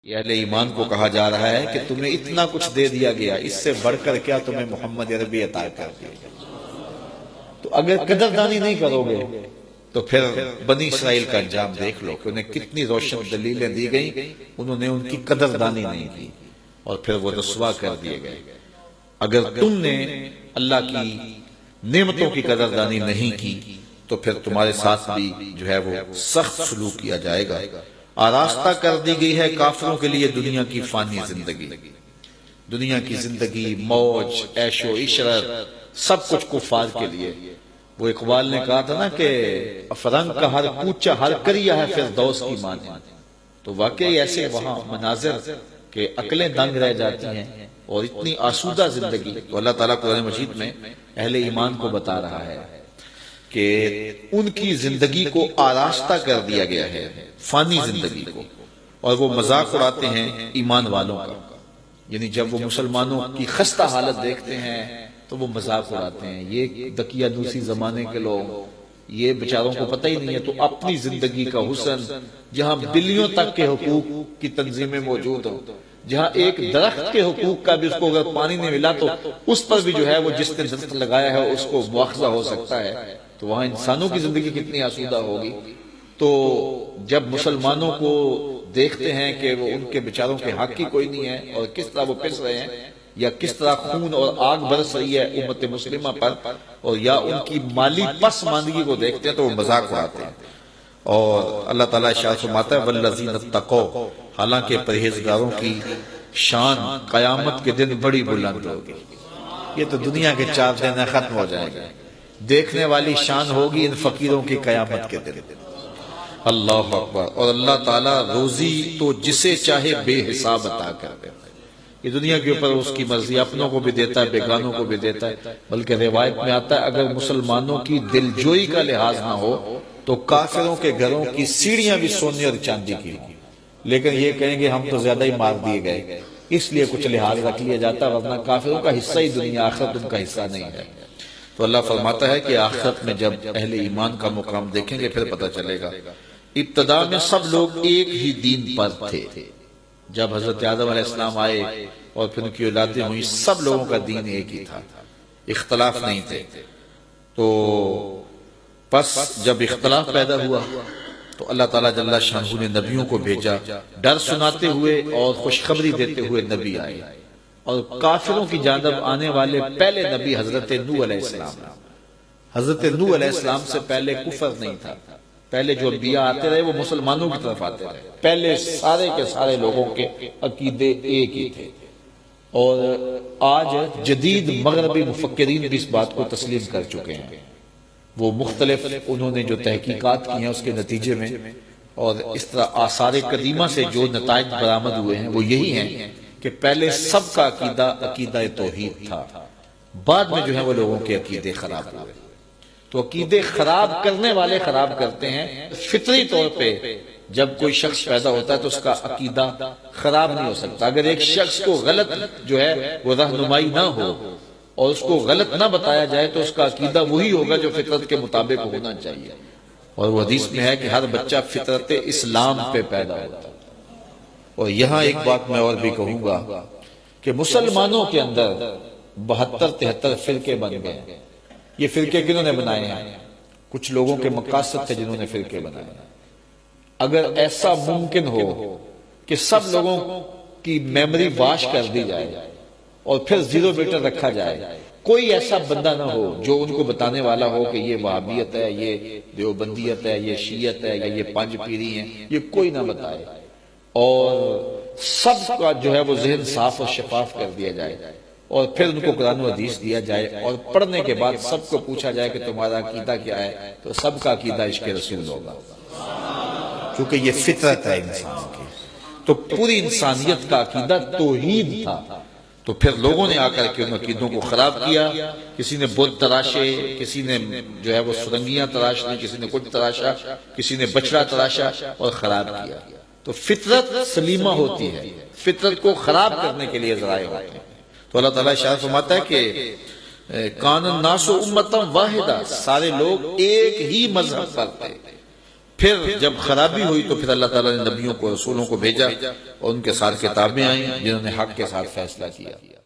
یہ اہل ایمان کو کہا جا رہا ہے کہ تمہیں اتنا کچھ دے دیا گیا، اس سے بڑھ کر کیا تمہیں محمد عربی عطا کر دیا گیا۔ تو اگر قدردانی نہیں کرو گے تو پھر بنی اسرائیل کا انجام دیکھ لو کہ انہیں کتنی روشن دلیلیں دی گئیں، انہوں نے ان کی قدردانی نہیں کی اور پھر وہ رسوا کر دیے گئے۔ اگر تم نے اللہ کی نعمتوں کی قدردانی نہیں کی تو پھر تمہارے ساتھ بھی جو ہے وہ سخت سلوک کیا جائے گا۔ آراستہ کر دی گئی ہے کافروں کے لیے دنیا کی فانی زندگی، دنیا کی زندگی، موج، عیش و عشرت، سب کچھ کفار کے لیے۔ وہ اقبال نے کہا تھا نا کہ افرنگ کا ہر کوچہ ہر کریا ہے فردوس کی مانند۔ تو واقعی ایسے وہاں مناظر کہ عقلیں دنگ رہ جاتی ہیں، اور اتنی آسودہ زندگی۔ تو اللہ تعالیٰ قرآن مجید میں اہل ایمان کو بتا رہا ہے کہ ان کی زندگی کو آراستہ کر دیا گیا ہے، فانی زندگی کو، اور وہ مذاق اڑاتے ہیں ایمان والوں کا۔ یعنی جب وہ مسلمانوں کی خستہ حالت دیکھتے ہیں تو وہ مذاق اڑاتے ہیں، یہ دقیانوسی زمانے کے لوگ، یہ بیچاروں کو پتہ ہی نہیں ہے۔ تو اپنی زندگی کا حسن، جہاں بلیوں تک کے حقوق کی تنظیمیں موجود ہوں، جہاں ایک درخت کے حقوق کا بھی اس کو اگر پانی نہیں ملا تو اس پر بھی جو ہے وہ جس نے درخت لگایا ہے اس کو مواخذہ ہو سکتا ہے، تو وہاں انسانوں کی زندگی کتنی آسودہ ہوگی۔ تو جب مسلمانوں کو دیکھتے ہیں کہ وہ ان کے بیچاروں کے حق کی کوئی نہیں ہے، اور کس طرح وہ پس رہے ہیں، یا کس طرح خون اور آگ برس رہی ہے امت مسلمہ پر، اور یا ان کی مالی پسماندگی کو دیکھتے ہیں تو وہ مذاق اڑاتے ہیں۔ اور اللہ تعالیٰ ارشاد فرماتا ہے والذین اتقوا، حالانکہ پرہیزگاروں کی شان قیامت کے دن بڑی بلند ہوگی۔ یہ تو دنیا کے 4 دن ختم ہو جائے گا، دیکھنے والی شان ہوگی ان فقیروں کی قیامت کے دن۔ اللہ اکبر۔ اور اللہ تعالیٰ روزی تو جسے چاہے بے حساب عطا کر دے۔ یہ دنیا کے اوپر اس کی مرضی، اپنوں کو بھی دیتا ہے، بیگانوں کو بھی دیتا ہے۔ بلکہ روایت میں آتا ہے اگر مسلمانوں کی دلجوئی کا لحاظ نہ ہو تو کافروں کے گھروں کی سیڑھیاں بھی سونے اور چاندی کی ہوں، لیکن یہ کہیں گے ہم تو زیادہ ہی مار دیے گئے، اس لیے کچھ لحاظ رکھ لیا جاتا، ورنہ کافروں کا حصہ ہی دنیا، آخرت ان کا حصہ نہیں ہے۔ تو اللہ فرماتا ہے کہ آخرت میں جب اہل ایمان کا مقام دیکھیں گے پھر پتہ چلے گا۔ ابتدا میں سب لوگ ایک ہی دین پر تھے، جب حضرت آدم علیہ السلام آئے اور پھر ان کی اولادیں ہوئی، سب لوگوں کا دین ایک ہی تھا، اختلاف نہیں تھے۔ تو پس جب اختلاف پیدا ہوا تو اللہ تعالیٰ جل شانہ نے نبیوں کو بھیجا، ڈر سناتے ہوئے اور خوشخبری دیتے ہوئے نبی آئے، اور کافروں کی جانب آنے والے پہلے نبی حضرت نوح علیہ السلام۔ حضرت نوح علیہ السلام سے پہلے کفر نہیں تھا، پہلے جو انبیاء آتے رہے وہ مسلمانوں کی طرف آتے رہے، پہلے سارے کے سارے لوگوں کے عقیدے ایک ہی تھے۔ اور آج جدید مغربی مفکرین بھی اس بات کو تسلیم کر چکے ہیں، وہ مختلف انہوں نے جو تحقیقات کی ہیں اس کے نتیجے میں، اور اس طرح آثار قدیمہ سے جو نتائج برآمد ہوئے ہیں وہ یہی ہیں کہ پہلے سب کا عقیدہ توحید تھا، بعد میں جو ہے وہ لوگوں کے عقیدے خراب ہوئے۔ تو عقیدے خراب کرنے والے خراب کرتے ہیں فطری طور پہ۔ جب کوئی شخص پیدا ہوتا ہے تو اس کا عقیدہ خراب نہیں ہو سکتا، اگر ایک شخص کو غلط جو ہے وہ رہنمائی نہ ہو اور اس کو غلط نہ بتایا جائے تو اس کا عقیدہ وہی ہوگا جو فطرت کے مطابق ہونا چاہیے۔ اور وہ حدیث میں ہے کہ ہر بچہ فطرت اسلام پہ پیدا ہوتا ہے۔ اور یہاں ایک بات میں اور بھی کہوں گا کہ مسلمانوں کے اندر 72-73 فرقے بن گئے۔ یہ فرقے کنہوں نے بنائے ہیں؟ کچھ لوگوں کے مقاصد تھے جنہوں نے فرقے بنائے۔ اگر ایسا ممکن ہو کہ سب لوگوں کی میموری واش کر دی جائے اور پھر 0 میٹر رکھا جائے، کوئی ایسا بندہ نہ ہو جو ان کو بتانے والا ہو کہ یہ وہابیت ہے، یہ دیوبندیت ہے، یہ شیعت ہے، یا یہ پانچ پیری ہیں، یہ کوئی نہ بتائے، اور سب کا جو ہے وہ ذہن صاف اور شفاف کر دیا جائے، اور پھر ان کو قرآن و حدیث دیا جائے، اور پڑھنے کے بعد سب کو پوچھا جائے کہ تمہارا عقیدہ کیا ہے، تو سب کا عقیدہ عشق رسول ہوگا، کیونکہ یہ فطرت ہے انسان کی۔ تو پوری انسانیت کا عقیدہ توحید تھا، تو پھر لوگوں نے آ کر کے ان عقیدوں کو خراب کیا، کسی نے بت تراشے، کسی نے جو ہے وہ سرنگیاں تراش لی، کسی نے کچھ تراشا، کسی نے بچڑا تراشا اور خراب کیا۔ تو فطرت سلیمہ ہوتی ہے، فطرت کو خراب کرنے کے لیے ذرائع ہوتے ہیں۔ تو اللہ تعالیٰ ارشاد فرماتا ہے کہ کان الناس امۃ واحدہ، سارے لوگ ایک ہی مذہب پر تھے۔ پھر جب خرابی ہوئی تو پھر اللہ تعالیٰ نے نبیوں کو، رسولوں کو بھیجا اور ان کے ساتھ کتابیں آئیں جنہوں نے حق کے ساتھ فیصلہ کیا.